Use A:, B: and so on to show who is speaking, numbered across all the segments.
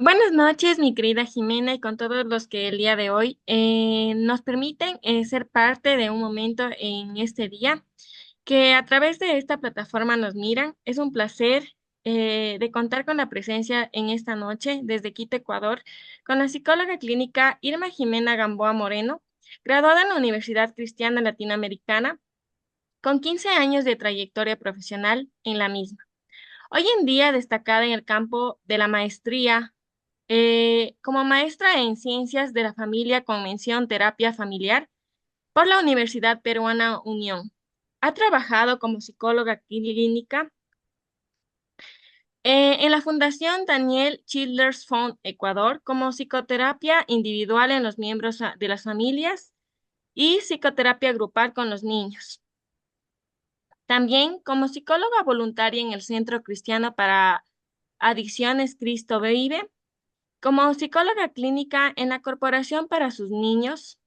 A: Buenas noches, mi querida Jimena, y con todos los que el día de hoy nos permiten ser parte de un momento en este día, que a través de esta plataforma nos miran. Es un placer de contar con la presencia en esta noche desde Quito, Ecuador, con la psicóloga clínica Irma Jimena Gamboa Moreno, graduada en la Universidad Cristiana Latinoamericana, con 15 años de trayectoria profesional en la misma. Hoy en día destacada en el campo de la maestría como maestra en Ciencias de la Familia con mención Terapia Familiar por la Universidad Peruana Unión. Ha trabajado como psicóloga clínica en la Fundación Daniel Childers Fund Ecuador como psicoterapia individual en los miembros de las familias y psicoterapia grupal con los niños. También como psicóloga voluntaria en el Centro Cristiano para Adicciones Cristo Vive, como psicóloga clínica en la Corporación para sus niños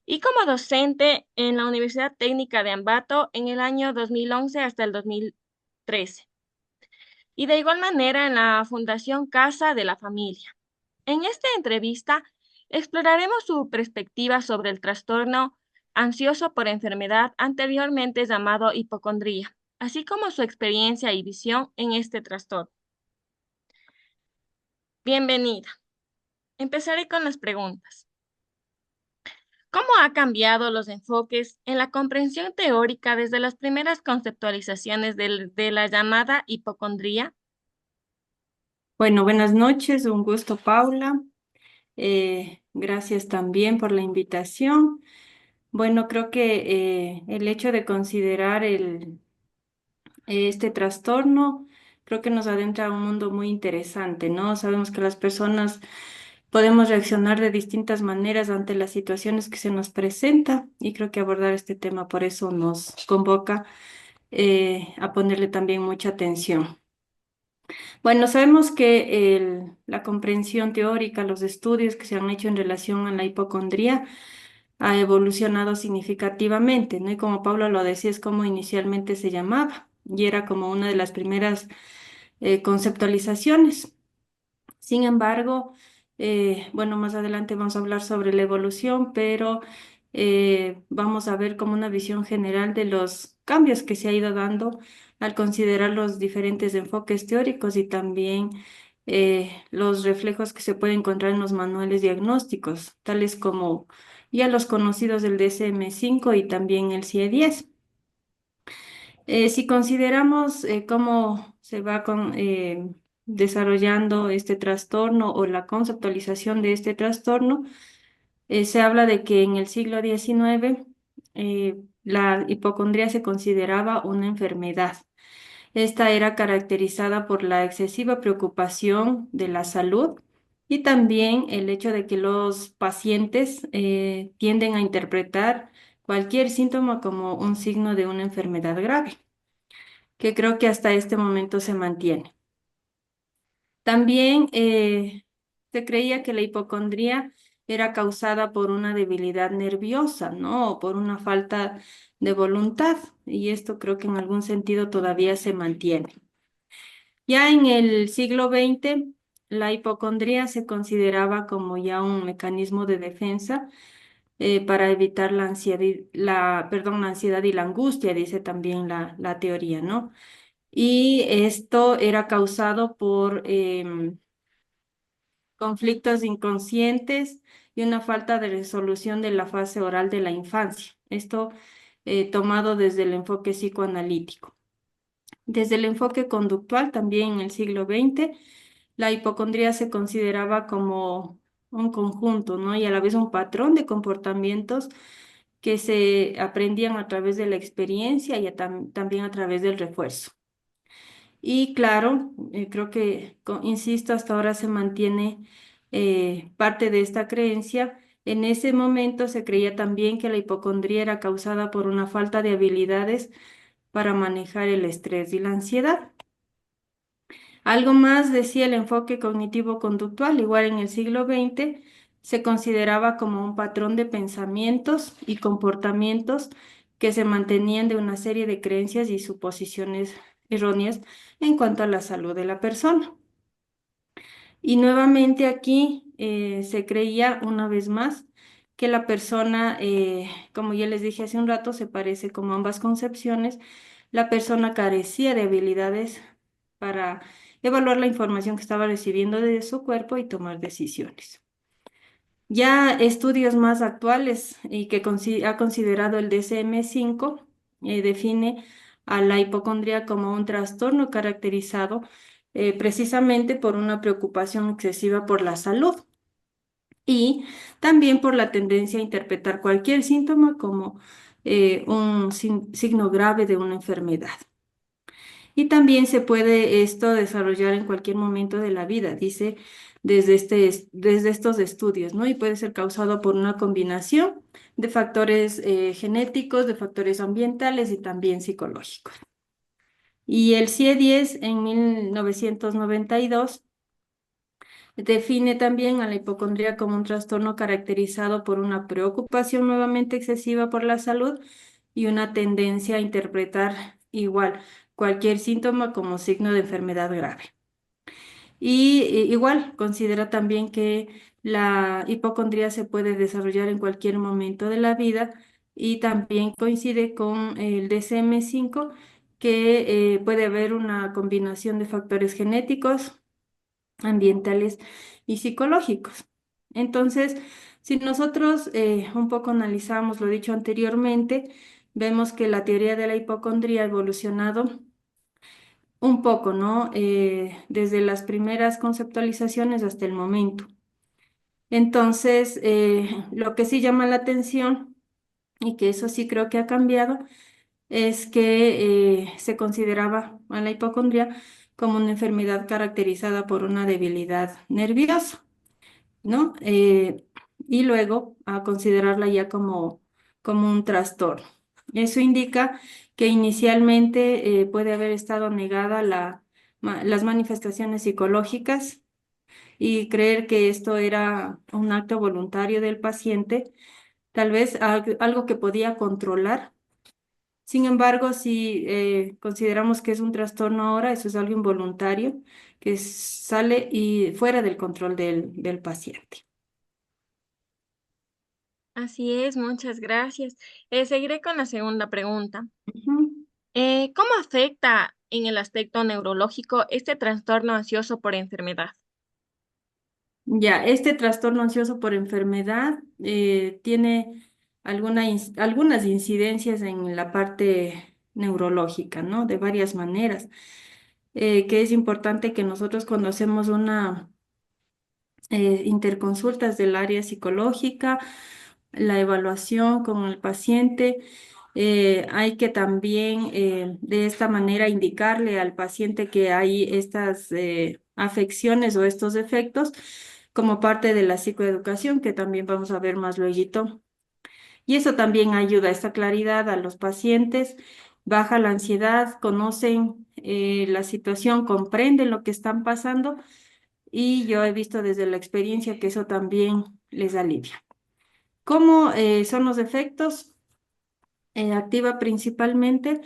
A: y como docente en la Universidad Técnica de Ambato en el año 2011 hasta el 2013. Y de igual manera en la Fundación Casa de la Familia. En esta entrevista exploraremos su perspectiva sobre el trastorno ansioso por enfermedad, anteriormente llamado hipocondría, así como su experiencia y visión en este trastorno. Bienvenida. Empezaré con las preguntas. ¿Cómo ha cambiado los enfoques en la comprensión teórica desde las primeras conceptualizaciones de la llamada hipocondría?
B: Bueno, buenas noches, un gusto, Paula. Gracias también por la invitación. Bueno, creo que el hecho de considerar este trastorno, creo que nos adentra a un mundo muy interesante, ¿no? Sabemos que las personas podemos reaccionar de distintas maneras ante las situaciones que se nos presentan y creo que abordar este tema por eso nos convoca a ponerle también mucha atención. Bueno, sabemos que la comprensión teórica, los estudios que se han hecho en relación a la hipocondría ha evolucionado significativamente, ¿no? Y como Pablo lo decía, es como inicialmente se llamaba y era como una de las primeras conceptualizaciones. Sin embargo, bueno, más adelante vamos a hablar sobre la evolución, pero vamos a ver como una visión general de los cambios que se ha ido dando al considerar los diferentes enfoques teóricos y también los reflejos que se pueden encontrar en los manuales diagnósticos, tales como ya los conocidos del DSM-5 y también el CIE-10. Si consideramos cómo se va desarrollando este trastorno o la conceptualización de este trastorno, se habla de que en el siglo XIX la hipocondría se consideraba una enfermedad. Esta era caracterizada por la excesiva preocupación de la salud y también el hecho de que los pacientes tienden a interpretar cualquier síntoma como un signo de una enfermedad grave, que creo que hasta este momento se mantiene. También se creía que la hipocondría era causada por una debilidad nerviosa, ¿no? O por una falta de voluntad, y esto creo que en algún sentido todavía se mantiene. Ya en el siglo XX, la hipocondría se consideraba como ya un mecanismo de defensa para evitar la ansiedad, perdón, la ansiedad y la angustia, dice también la teoría, ¿no? Y esto era causado por conflictos inconscientes y una falta de resolución de la fase oral de la infancia. Esto tomado desde el enfoque psicoanalítico. Desde el enfoque conductual, también en el siglo XX, la hipocondría se consideraba como un conjunto, ¿no? Y a la vez un patrón de comportamientos que se aprendían a través de la experiencia y también a través del refuerzo. Y claro, creo que, insisto, hasta ahora se mantiene parte de esta creencia. En ese momento se creía también que la hipocondría era causada por una falta de habilidades para manejar el estrés y la ansiedad. Algo más decía el enfoque cognitivo-conductual, igual en el siglo XX, se consideraba como un patrón de pensamientos y comportamientos que se mantenían de una serie de creencias y suposiciones erróneas en cuanto a la salud de la persona. Y nuevamente aquí se creía una vez más que la persona, como ya les dije hace un rato, se parece como ambas concepciones, la persona carecía de habilidades para evaluar la información que estaba recibiendo de su cuerpo y tomar decisiones. Ya estudios más actuales y que ha considerado el DSM-5 define a la hipocondría como un trastorno caracterizado precisamente por una preocupación excesiva por la salud y también por la tendencia a interpretar cualquier síntoma como un signo grave de una enfermedad. Y también se puede esto desarrollar en cualquier momento de la vida, dice desde estos estudios, ¿no? Y puede ser causado por una combinación de factores genéticos, de factores ambientales y también psicológicos. Y el CIE-10 en 1992 define también a la hipocondría como un trastorno caracterizado por una preocupación nuevamente excesiva por la salud y una tendencia a interpretar igual cualquier síntoma como signo de enfermedad grave. Y igual considera también que la hipocondría se puede desarrollar en cualquier momento de la vida y también coincide con el DSM-5 que puede haber una combinación de factores genéticos, ambientales y psicológicos. Entonces, si nosotros un poco analizamos lo dicho anteriormente, vemos que la teoría de la hipocondría ha evolucionado un poco, ¿no? Desde las primeras conceptualizaciones hasta el momento. Entonces, lo que sí llama la atención, y que eso sí creo que ha cambiado, es que se consideraba a la hipocondría como una enfermedad caracterizada por una debilidad nerviosa, ¿no? Y luego a considerarla ya como un trastorno. Eso indica que inicialmente puede haber estado negada las manifestaciones psicológicas y creer que esto era un acto voluntario del paciente, tal vez algo que podía controlar. Sin embargo, si consideramos que es un trastorno ahora, eso es algo involuntario que sale y fuera del control del paciente.
A: Así es, muchas gracias. Seguiré con la segunda pregunta.
B: Ujú.
A: ¿Cómo afecta en el aspecto neurológico este trastorno ansioso por enfermedad?
B: Ya, este trastorno ansioso por enfermedad tiene algunas incidencias en la parte neurológica, ¿no? De varias maneras, que es importante que nosotros cuando hacemos una interconsultas del área psicológica, la evaluación con el paciente. Hay que también de esta manera indicarle al paciente que hay estas afecciones o estos efectos como parte de la psicoeducación, que también vamos a ver más luego. Y eso también ayuda a esta claridad a los pacientes, baja la ansiedad, conocen la situación, comprenden lo que están pasando y yo he visto desde la experiencia que eso también les alivia. ¿Cómo son los efectos? Activa principalmente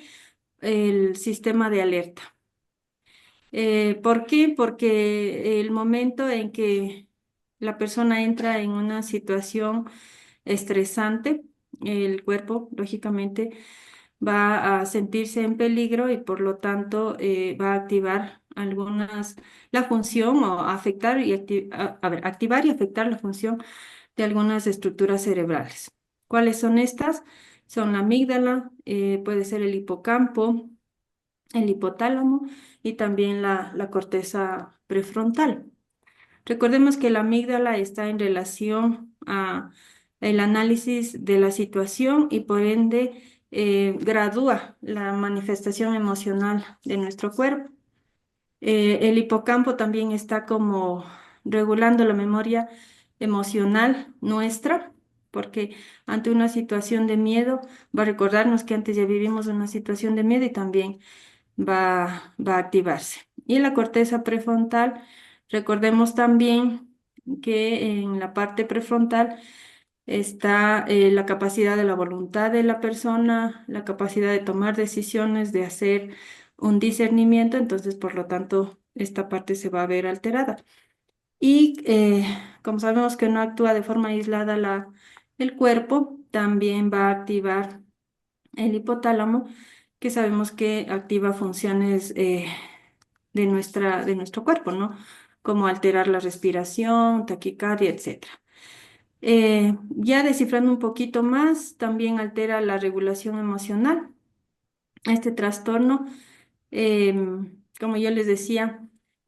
B: el sistema de alerta. ¿Por qué? Porque el momento en que la persona entra en una situación estresante, el cuerpo, lógicamente, va a sentirse en peligro y por lo tanto va a activar la función o afectar y a ver, activar y afectar la función de algunas estructuras cerebrales. ¿Cuáles son estas? Son la amígdala, puede ser el hipocampo, el hipotálamo y también la corteza prefrontal. Recordemos que la amígdala está en relación a el análisis de la situación y por ende gradúa la manifestación emocional de nuestro cuerpo. El hipocampo también está como regulando la memoria emocional nuestra, porque ante una situación de miedo va a recordarnos que antes ya vivimos una situación de miedo y también va a activarse. Y la corteza prefrontal, recordemos también que en la parte prefrontal está la capacidad de la voluntad de la persona, la capacidad de tomar decisiones, de hacer un discernimiento, entonces por lo tanto esta parte se va a ver alterada. Y como sabemos que no actúa de forma aislada el cuerpo, también va a activar el hipotálamo, que sabemos que activa funciones de nuestro cuerpo, ¿no? Como alterar la respiración, taquicardia, etcétera. Ya descifrando un poquito más, también altera la regulación emocional. Este trastorno, como yo les decía,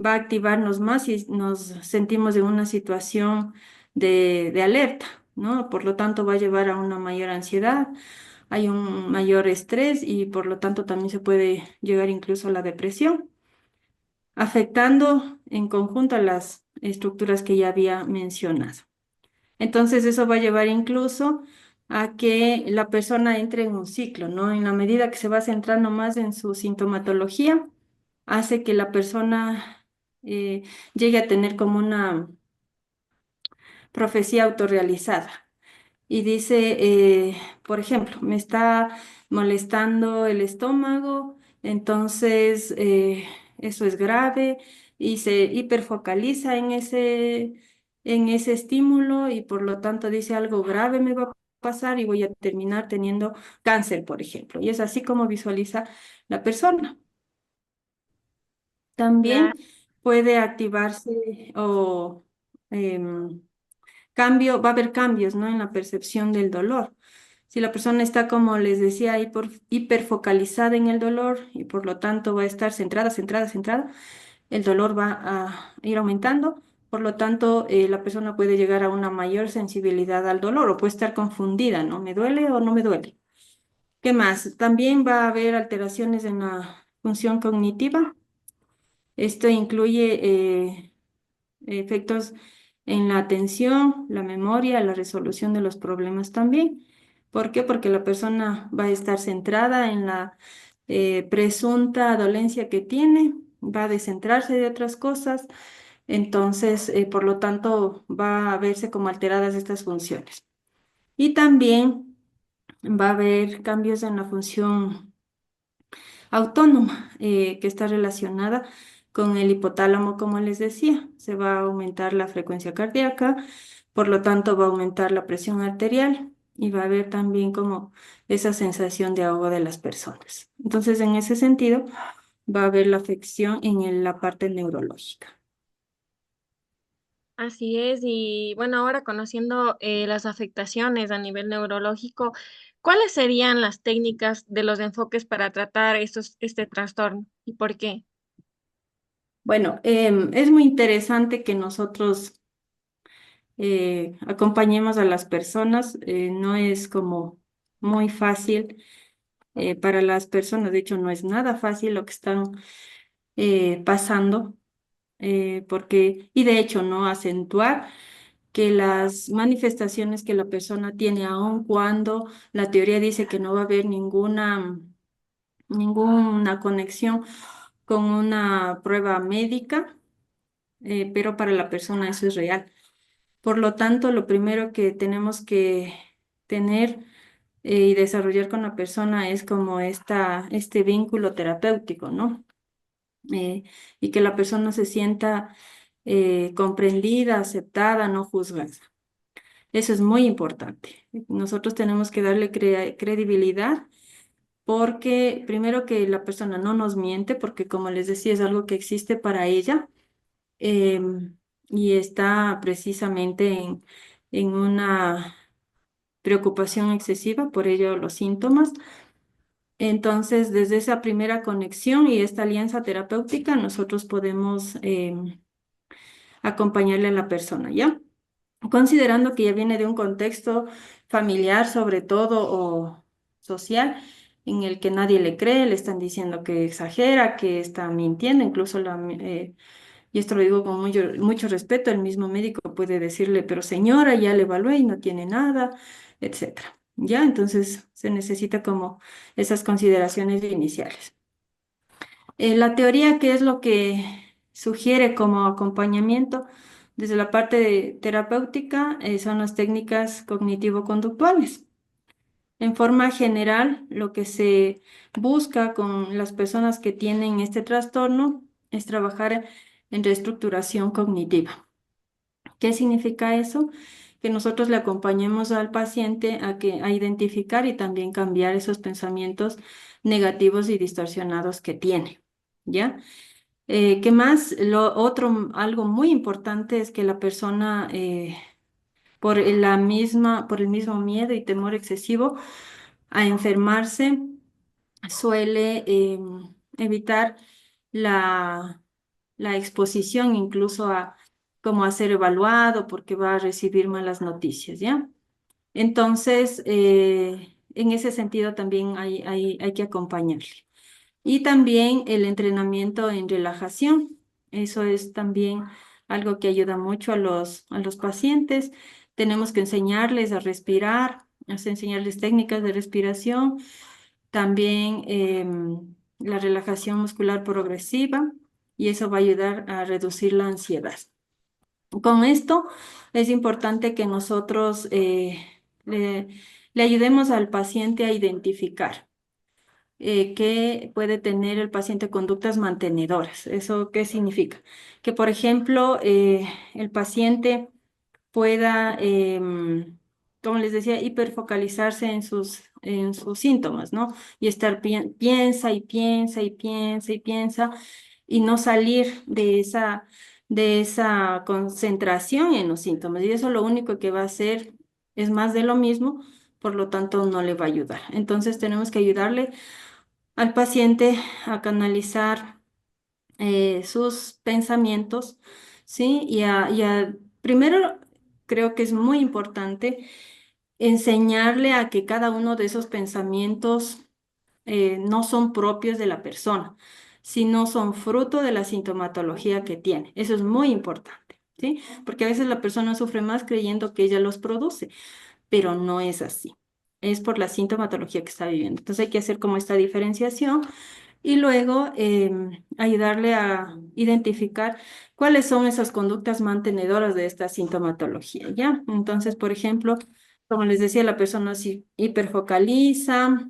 B: va a activarnos más si nos sentimos en una situación de alerta, ¿no? Por lo tanto, va a llevar a una mayor ansiedad, hay un mayor estrés y por lo tanto también se puede llegar incluso a la depresión, afectando en conjunto a las estructuras que ya había mencionado. Entonces eso va a llevar incluso a que la persona entre en un ciclo, ¿no? En la medida que se va centrando más en su sintomatología, hace que la persona llegue a tener como una profecía autorrealizada. Y dice, por ejemplo, me está molestando el estómago, entonces eso es grave y se hiperfocaliza en ese estímulo y por lo tanto dice algo grave me va a pasar y voy a terminar teniendo cáncer, por ejemplo. Y es así como visualiza la persona. También
A: Claro.
B: puede activarse o em, va a haber cambios, ¿no? En la percepción del dolor. Si la persona está, como les decía, hiperfocalizada en el dolor y por lo tanto va a estar centrada, centrada, centrada, el dolor va a ir aumentando. Por lo tanto, la persona puede llegar a una mayor sensibilidad al dolor o puede estar confundida, ¿no? ¿Me duele o no me duele? ¿Qué más? También va a haber alteraciones en la función cognitiva. Esto incluye efectos en la atención, la memoria, la resolución de los problemas también. ¿Por qué? Porque la persona va a estar centrada en la presunta dolencia que tiene, va a descentrarse de otras cosas, entonces, por lo tanto, va a verse como alteradas estas funciones. Y también va a haber cambios en la función autónoma que está relacionada con el hipotálamo, como les decía. Se va a aumentar la frecuencia cardíaca, por lo tanto va a aumentar la presión arterial y va a haber también como esa sensación de ahogo de las personas. Entonces, en ese sentido, va a haber la afección en la parte neurológica.
A: Así es, y bueno, ahora conociendo las afectaciones a nivel neurológico, ¿cuáles serían las técnicas de los enfoques para tratar este trastorno y por qué?
B: Bueno, es muy interesante que nosotros acompañemos a las personas. No es como muy fácil para las personas. De hecho, no es nada fácil lo que están pasando, y de hecho, no acentuar que las manifestaciones que la persona tiene, aun cuando la teoría dice que no va a haber ninguna conexión con una prueba médica, pero para la persona eso es real. Por lo tanto, lo primero que tenemos que tener y desarrollar con la persona es como este vínculo terapéutico, ¿no? Y que la persona se sienta comprendida, aceptada, no juzgada. Eso es muy importante. Nosotros tenemos que darle credibilidad porque primero que la persona no nos miente, porque como les decía, es algo que existe para ella y está precisamente en una preocupación excesiva, por ello los síntomas. Entonces, desde esa primera conexión y esta alianza terapéutica, nosotros podemos acompañarle a la persona, ¿ya? Considerando que ya viene de un contexto familiar, sobre todo, o social, en el que nadie le cree, le están diciendo que exagera, que está mintiendo, incluso y esto lo digo con mucho respeto, el mismo médico puede decirle, pero señora, ya le evalué y no tiene nada, etcétera. ¿Ya? Entonces se necesita como esas consideraciones iniciales. La teoría, ¿qué es lo que sugiere como acompañamiento desde la parte terapéutica? Son las técnicas cognitivo-conductuales. En forma general, lo que se busca con las personas que tienen este trastorno es trabajar en reestructuración cognitiva. ¿Qué significa eso? Que nosotros le acompañemos al paciente a identificar y también cambiar esos pensamientos negativos y distorsionados que tiene, ¿ya? ¿Qué más? Lo otro, algo muy importante es que la persona, por el mismo miedo y temor excesivo a enfermarse, suele evitar la, la exposición incluso a como a ser evaluado porque va a recibir malas noticias, ¿ya? Entonces, en ese sentido también hay que acompañarle. Y también el entrenamiento en relajación. Eso es también algo que ayuda mucho a los pacientes. Tenemos que enseñarles a respirar, enseñarles técnicas de respiración, también la relajación muscular progresiva, y eso va a ayudar a reducir la ansiedad. Con esto es importante que nosotros le, le ayudemos al paciente a identificar que puede tener el paciente conductas mantenedoras. ¿Eso qué significa? Que, por ejemplo, el paciente pueda, como les decía, hiperfocalizarse en sus síntomas, ¿no? Y estar piensa y piensa y piensa y piensa y no salir de esa concentración en los síntomas. Y eso lo único que va a hacer es más de lo mismo, por lo tanto no le va a ayudar. Entonces tenemos que ayudarle al paciente a canalizar sus pensamientos, ¿sí? Primero, creo que es muy importante enseñarle a que cada uno de esos pensamientos no son propios de la persona, sino son fruto de la sintomatología que tiene. Eso es muy importante, ¿sí? Porque a veces la persona sufre más creyendo que ella los produce, pero no es así. Es por la sintomatología que está viviendo. Entonces hay que hacer como esta diferenciación y luego ayudarle a identificar cuáles son esas conductas mantenedoras de esta sintomatología, ¿ya? Entonces, por ejemplo, como les decía, la persona si hiperfocaliza,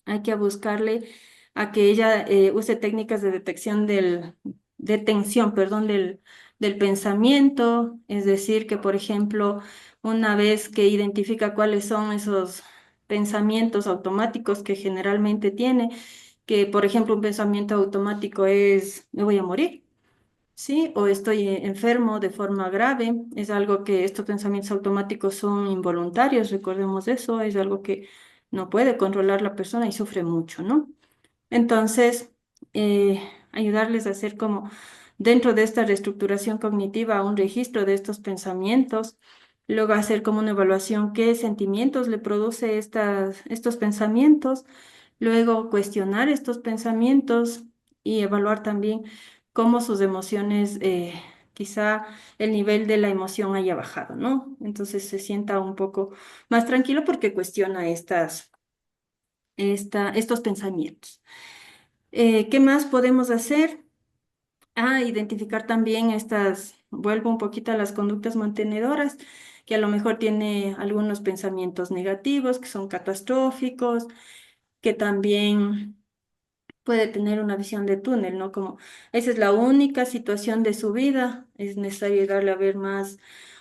B: hay que buscarle a que ella use técnicas de de tensión, perdón, del pensamiento, es decir, que por ejemplo, una vez que identifica cuáles son esos pensamientos automáticos que generalmente tiene, que por ejemplo un pensamiento automático es, me voy a morir. Sí, o estoy enfermo de forma grave, es algo que estos pensamientos automáticos son involuntarios, recordemos eso, es algo que no puede controlar la persona y sufre mucho, ¿no? Entonces, ayudarles a hacer como dentro de esta reestructuración cognitiva un registro de estos pensamientos, luego hacer como una evaluación qué sentimientos le produce estos pensamientos, luego cuestionar estos pensamientos y evaluar también cómo sus emociones, quizá el nivel de la emoción haya bajado, ¿no? Entonces se sienta un poco más tranquilo porque cuestiona estos pensamientos. ¿Qué más podemos hacer? Identificar también vuelvo un poquito a las conductas mantenedoras, que a lo mejor tiene algunos pensamientos negativos, que son catastróficos, que también puede tener una visión de túnel, ¿no? Como esa es la única situación de su vida, es necesario darle a ver más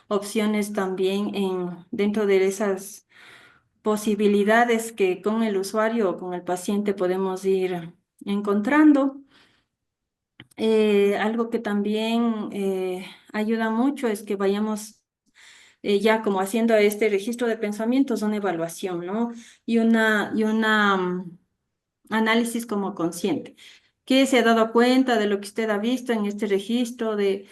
B: opciones también dentro de esas posibilidades que con el usuario o con el paciente podemos ir encontrando. Algo que también ayuda mucho es que vayamos ya como haciendo este registro de pensamientos, una evaluación, ¿no? Y una análisis como consciente. ¿Qué se ha dado cuenta de lo que usted ha visto en este registro de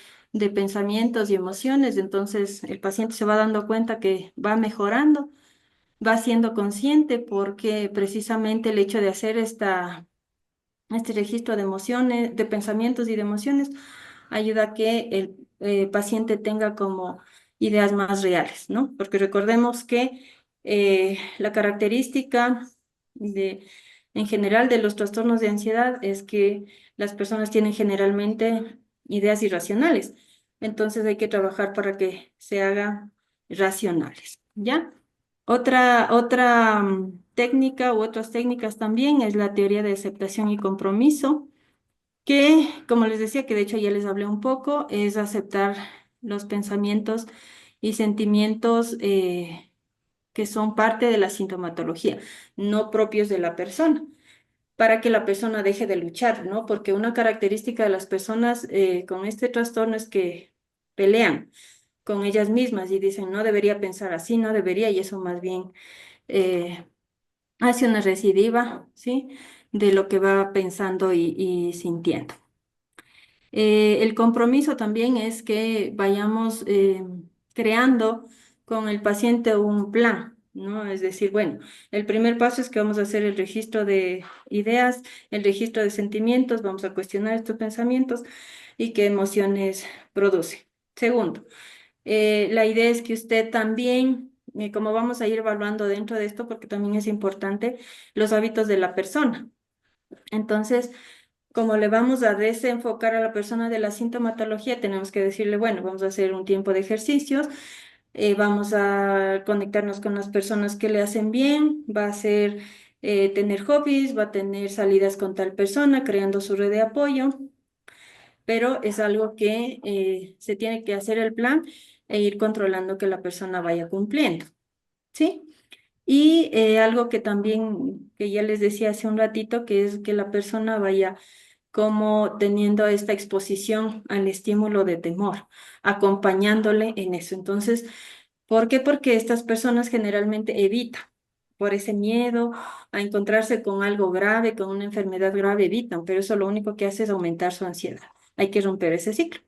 B: pensamientos y emociones? Entonces, el paciente se va dando cuenta que va mejorando, va siendo consciente porque precisamente el hecho de hacer este registro de emociones, de pensamientos y de emociones, ayuda a que el paciente tenga como ideas más reales, ¿no? Porque recordemos que la característica en general de los trastornos de ansiedad es que las personas tienen generalmente ideas irracionales. Entonces hay que trabajar para que se hagan racionales, ¿ya? Otra técnica u otras técnicas también es la teoría de aceptación y compromiso, que, como les decía, que de hecho ya les hablé un poco, es aceptar los pensamientos y sentimientos que son parte de la sintomatología, no propios de la persona, para que la persona deje de luchar, ¿no? Porque una característica de las personas con este trastorno es que pelean con ellas mismas y dicen, no debería pensar así, no debería, y eso más bien eh, hace una recidiva, ¿sí? De lo que va pensando y sintiendo. El compromiso también es que vayamos creando con el paciente un plan, ¿no? Es decir, bueno, el primer paso es que vamos a hacer el registro de ideas, el registro de sentimientos, vamos a cuestionar estos pensamientos y qué emociones produce. Segundo, la idea es que usted también, como vamos a ir evaluando dentro de esto, porque también es importante los hábitos de la persona. Entonces, como le vamos a desenfocar a la persona de la sintomatología, tenemos que decirle, bueno, vamos a hacer un tiempo de ejercicios, vamos a conectarnos con las personas que le hacen bien, va a ser tener hobbies, va a tener salidas con tal persona, creando su red de apoyo, pero es algo que se tiene que hacer el plan e ir controlando que la persona vaya cumpliendo, ¿sí? Y algo que también, que ya les decía hace un ratito, que es que la persona vaya como teniendo esta exposición al estímulo de temor, acompañándole en eso. Entonces, ¿por qué? Porque estas personas generalmente evitan, por ese miedo a encontrarse con algo grave, con una enfermedad grave, evitan, pero eso lo único que hace es aumentar su ansiedad. Hay que romper ese ciclo.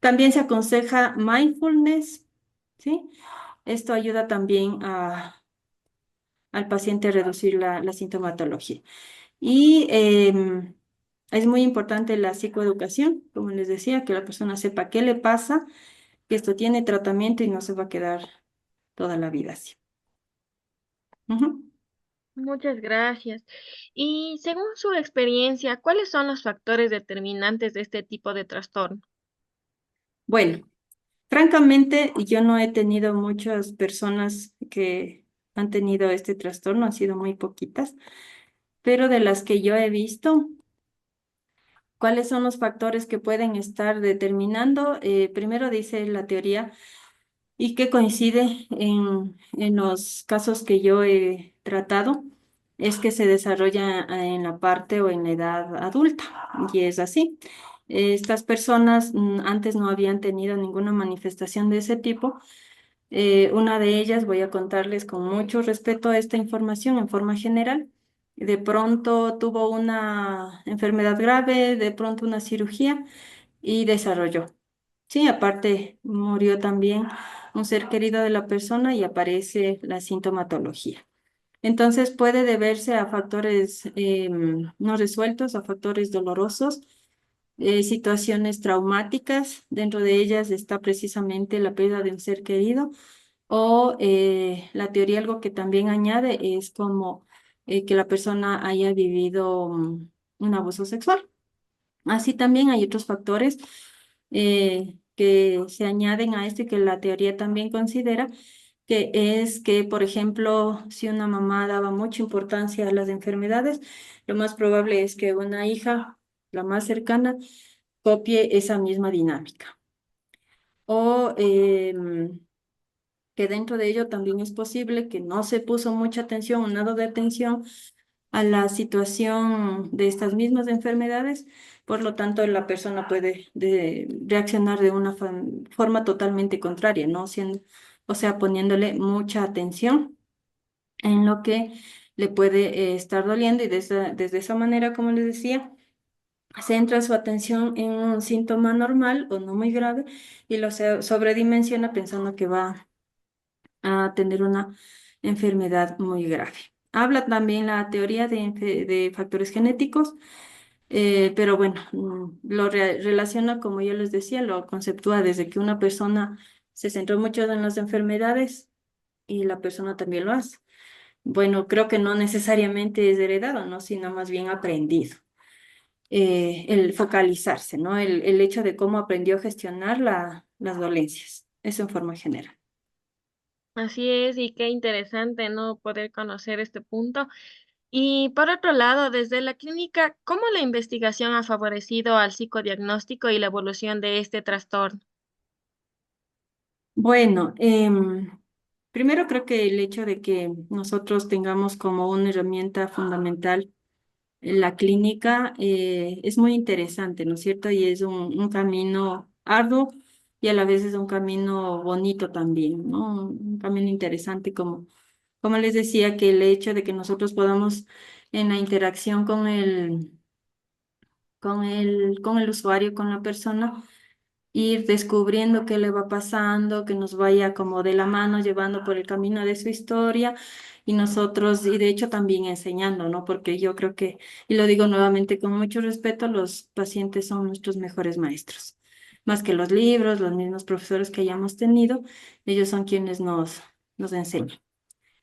B: También se aconseja mindfulness, ¿sí? Esto ayuda también al paciente a reducir la sintomatología. Y es muy importante la psicoeducación, como les decía, que la persona sepa qué le pasa, que esto tiene tratamiento y no se va a quedar toda la vida así. Ujú.
A: Muchas gracias. Y según su experiencia, ¿cuáles son los factores determinantes de este tipo de trastorno?
B: Bueno, francamente, yo no he tenido muchas personas que han tenido este trastorno, han sido muy poquitas, pero de las que yo he visto, ¿cuáles son los factores que pueden estar determinando? Primero dice la teoría y que coincide en los casos que yo he tratado, es que se desarrolla en la parte o en la edad adulta, y es así. Estas personas antes no habían tenido ninguna manifestación de ese tipo. Una de ellas, voy a contarles con mucho respeto a esta información en forma general. De pronto tuvo una enfermedad grave, de pronto una cirugía y desarrolló. Sí, aparte murió también un ser querido de la persona y aparece la sintomatología. Entonces puede deberse a factores no resueltos, a factores dolorosos, situaciones traumáticas. Dentro de ellas está precisamente la pérdida de un ser querido o la teoría algo que también añade es como que la persona haya vivido un abuso sexual. Así también hay otros factores que se añaden a esto y que la teoría también considera, que es que, por ejemplo, si una mamá daba mucha importancia a las enfermedades, lo más probable es que una hija, la más cercana, copie esa misma dinámica. O que dentro de ello también es posible que no se puso mucha atención o nada de atención a la situación de estas mismas enfermedades, por lo tanto la persona puede reaccionar de una forma totalmente contraria, ¿no? O sea, poniéndole mucha atención en lo que le puede estar doliendo y desde esa manera, como les decía, centra su atención en un síntoma normal o no muy grave y lo sobredimensiona pensando que va a tener una enfermedad muy grave. Habla también la teoría de factores genéticos, pero bueno, lo relaciona, como yo les decía, lo conceptúa desde que una persona se centró mucho en las enfermedades y la persona también lo hace. Bueno, creo que no necesariamente es heredado, ¿no? Sino más bien aprendido. El focalizarse, ¿no? El hecho de cómo aprendió a gestionar las dolencias. Eso en forma general.
A: Así es, y qué interesante, ¿no? Poder conocer este punto. Y por otro lado, desde la clínica, ¿cómo la investigación ha favorecido al psicodiagnóstico y la evolución de este trastorno?
B: Bueno, primero creo que el hecho de que nosotros tengamos como una herramienta fundamental en la clínica es muy interesante, ¿no es cierto? Y es un camino arduo y a la vez es un camino bonito también, ¿no? Un camino interesante como les decía, que el hecho de que nosotros podamos en la interacción con el usuario, con la persona, ir descubriendo qué le va pasando, que nos vaya como de la mano llevando por el camino de su historia y nosotros, y de hecho también enseñando, ¿no? Porque yo creo que, y lo digo nuevamente con mucho respeto, los pacientes son nuestros mejores maestros. Más que los libros, los mismos profesores que hayamos tenido, ellos son quienes nos enseñan.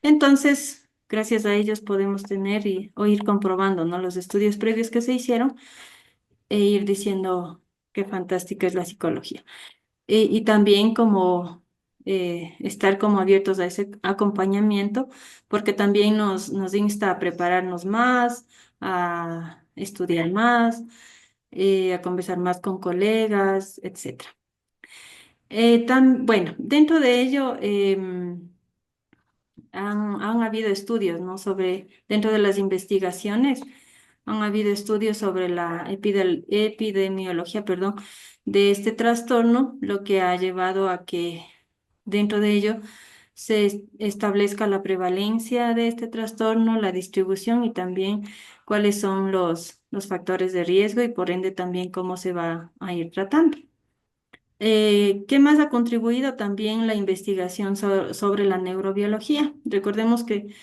B: Entonces, gracias a ellos podemos tener o ir comprobando, ¿no? Los estudios previos que se hicieron e ir diciendo qué fantástica es la psicología. Y también como estar como abiertos a ese acompañamiento, porque también nos insta a prepararnos más, a estudiar más, a conversar más con colegas, etcétera. Bueno, dentro de ello, han habido estudios, ¿no? Dentro de las investigaciones, han habido estudios sobre la epidemiología, perdón, de este trastorno, lo que ha llevado a que dentro de ello establezca la prevalencia de este trastorno, la distribución y también cuáles son los factores de riesgo y por ende también cómo se va a ir tratando. ¿Qué más ha contribuido también la investigación sobre la neurobiología? Recordemos que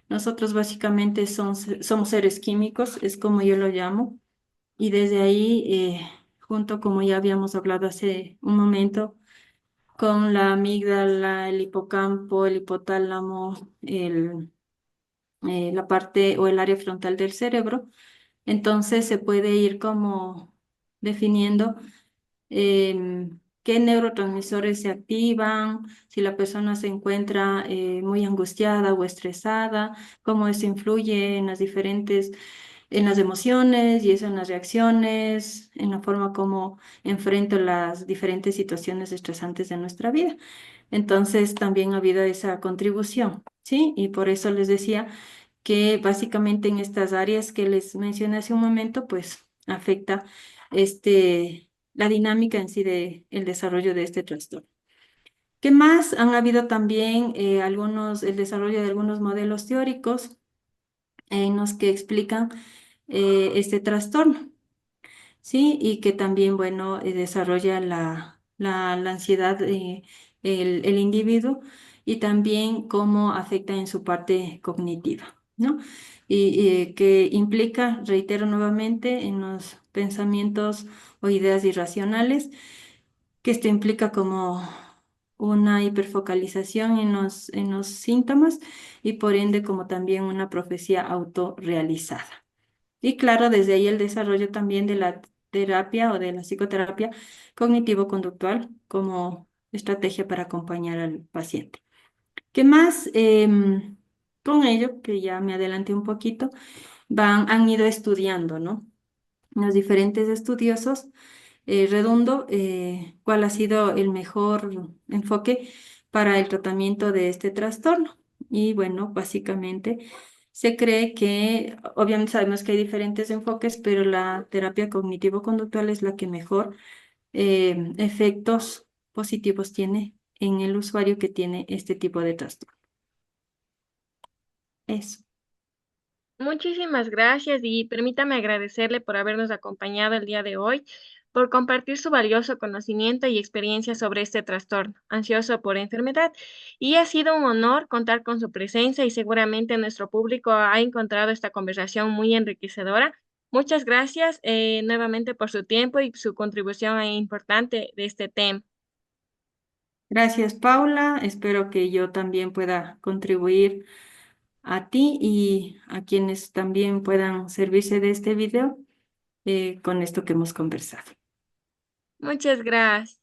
B: nosotros básicamente somos seres químicos, es como yo lo llamo, y desde ahí, junto como ya habíamos hablado hace un momento, con la amígdala, el hipocampo, el hipotálamo, la parte o el área frontal del cerebro, entonces se puede ir como definiendo qué neurotransmisores se activan, si la persona se encuentra muy angustiada o estresada, cómo eso influye en las emociones y eso en las reacciones, en la forma como enfrento las diferentes situaciones estresantes de nuestra vida. Entonces también ha habido esa contribución, ¿sí? Y por eso les decía que básicamente en estas áreas que les mencioné hace un momento, pues afecta la dinámica en sí de el desarrollo de este trastorno. ¿Qué más? Han habido también el desarrollo de algunos modelos teóricos en los que explican este trastorno. Sí, y que también, bueno, desarrolla la ansiedad el individuo y también cómo afecta en su parte cognitiva, ¿no? Y que implica, reitero nuevamente, en los pensamientos o ideas irracionales, que esto implica como una hiperfocalización en los síntomas y por ende como también una profecía autorrealizada. Y claro, desde ahí el desarrollo también de la terapia o de la psicoterapia cognitivo-conductual como estrategia para acompañar al paciente. ¿Qué más? Con ello, que ya me adelanté un poquito, han ido estudiando, ¿no? Los diferentes estudiosos, redundo, cuál ha sido el mejor enfoque para el tratamiento de este trastorno. Y bueno, básicamente se cree que, obviamente sabemos que hay diferentes enfoques, pero la terapia cognitivo-conductual es la que mejor efectos positivos tiene en el usuario que tiene este tipo de trastorno. Eso.
A: Muchísimas gracias y permítame agradecerle por habernos acompañado el día de hoy, por compartir su valioso conocimiento y experiencia sobre este trastorno ansioso por enfermedad. Y ha sido un honor contar con su presencia y seguramente nuestro público ha encontrado esta conversación muy enriquecedora. Muchas gracias nuevamente por su tiempo y su contribución importante de este tema.
B: Gracias, Paula. Espero que yo también pueda contribuir a ti y a quienes también puedan servirse de este video con esto que hemos conversado.
A: Muchas gracias.